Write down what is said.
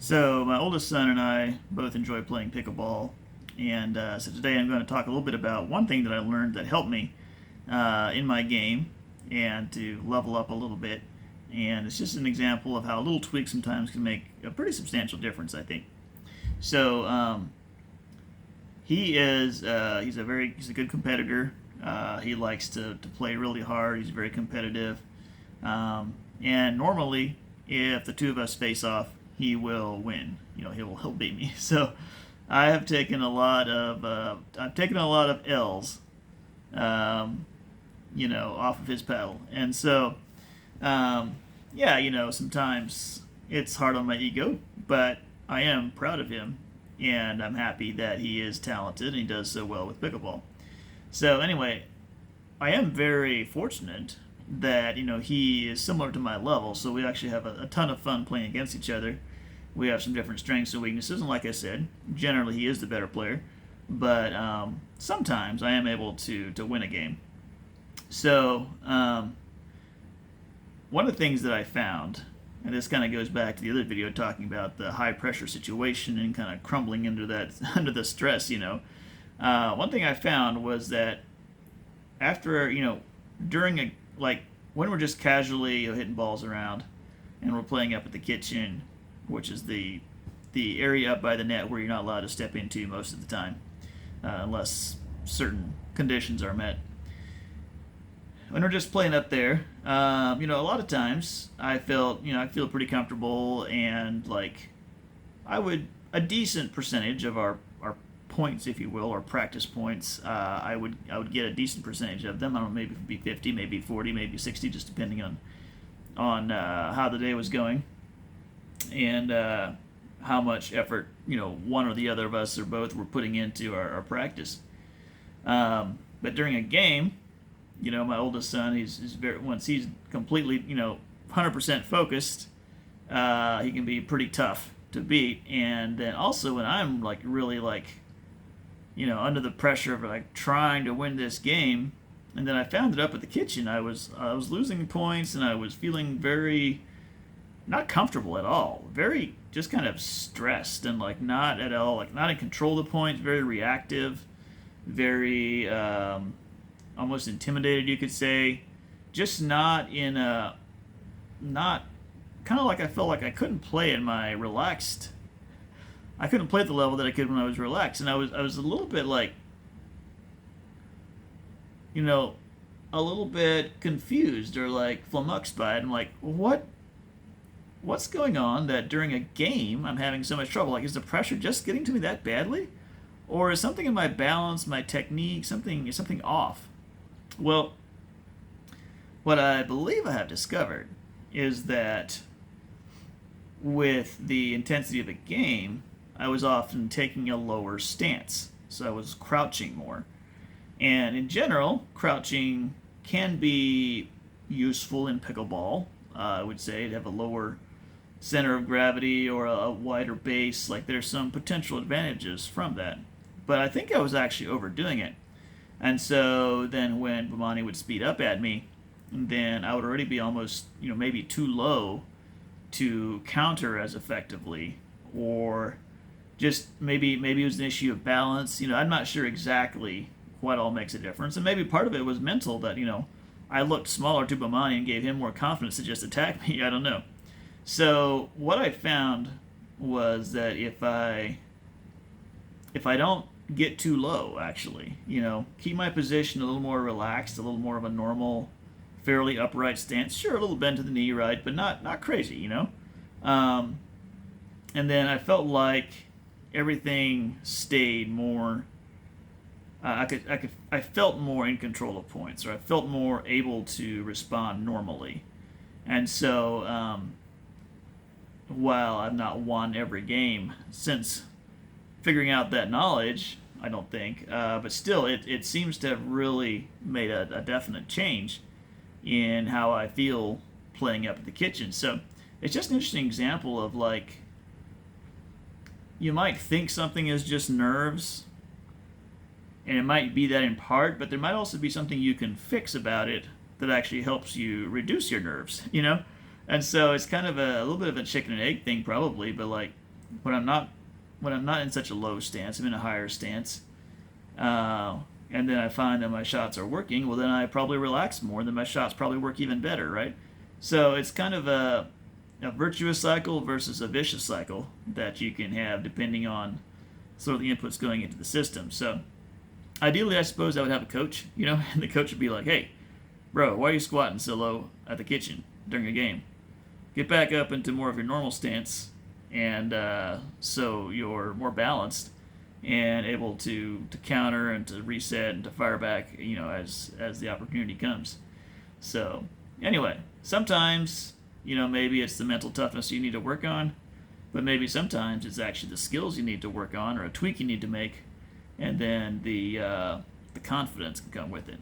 So my oldest son and I both enjoy playing pickleball, and so today I'm going to talk a little bit about one thing that I learned that helped me in my game and to level up a little bit. And it's just an example of how little tweaks sometimes can make a pretty substantial difference, I think. So he's a good competitor. He likes to play really hard. He's very competitive, and normally, if the two of us face off, he will win. He'll beat me. So I have taken a lot of L's, off of his paddle, and so yeah, sometimes it's hard on my ego, but I am proud of him, and I'm happy that he is talented and he does so well with pickleball. So anyway, I am very fortunate that he is similar to my level, so we actually have a ton of fun playing against each other. We have some different strengths and weaknesses, and like I said, generally he is the better player, but sometimes I am able to win a game. So one of the things that I found, and this kind of goes back to the other video talking about the high pressure situation and kind of crumbling under that under the stress, one thing I found was that after during a like when we're just casually hitting balls around and we're playing up at the kitchen, which is the area up by the net where you're not allowed to step into most of the time, unless certain conditions are met. When we're just playing up there, a lot of times I feel pretty comfortable, and like a decent percentage of our points, if you will, or practice points, I would get a decent percentage of them. I don't know, maybe it'd be 50, maybe 40, maybe 60, just depending on how the day was going, and how much effort one or the other of us or both were putting into our practice. But during a game, my oldest son, he's very once he's completely 100% focused, he can be pretty tough to beat. And then also when I'm like really under the pressure of like trying to win this game, and then I found it up at the kitchen, I was losing points, and I was feeling very not comfortable at all, very just kind of stressed, and like not at all, like not in control of the points, very reactive, very almost intimidated, you could say, just not in a not kind of like I felt like I couldn't play in my relaxed. I couldn't play at the level that I could when I was relaxed, and I was a little bit like a little bit confused or like flummoxed by it. I'm like, what's going on that during a game I'm having so much trouble? Like, is the pressure just getting to me that badly, or is something in my balance, my technique, something off? Well, what I believe I have discovered is that with the intensity of a game, I was often taking a lower stance. So I was crouching more. And in general, crouching can be useful in pickleball. I would say to have a lower center of gravity or a wider base. Like, there's some potential advantages from that. But I think I was actually overdoing it. And so then when Bomani would speed up at me, then I would already be almost, maybe too low to counter as effectively, or just maybe it was an issue of balance. I'm not sure exactly what all makes a difference, and maybe part of it was mental, that I looked smaller to Bomani and gave him more confidence to just attack me. I don't know. So what I found was that if I don't get too low, actually, keep my position a little more relaxed, a little more of a normal, fairly upright stance. Sure, a little bend to the knee, right, but not crazy. And then I felt like everything stayed more. I felt more in control of points, or I felt more able to respond normally. And so, while I've not won every game since figuring out that knowledge, I don't think, but still, it seems to have really made a definite change in how I feel playing up at the kitchen. So it's just an interesting example of, like, you might think something is just nerves, and it might be that in part, but there might also be something you can fix about it that actually helps you reduce your nerves. And so it's kind of a little bit of a chicken and egg thing, probably, but like, when I'm not in such a low stance, I'm in a higher stance, and then I find that my shots are working. Well, then I probably relax more, and then my shots probably work even better, right? So it's kind of a virtuous cycle versus a vicious cycle that you can have depending on sort of the inputs going into the system. So ideally, I suppose I would have a coach, and the coach would be like, "Hey, bro, why are you squatting so low at the kitchen during a game? Get back up into more of your normal stance, and so you're more balanced and able to counter and to reset and to fire back, as the opportunity comes." So anyway, sometimes maybe it's the mental toughness you need to work on, but maybe sometimes it's actually the skills you need to work on or a tweak you need to make, and then the confidence can come with it.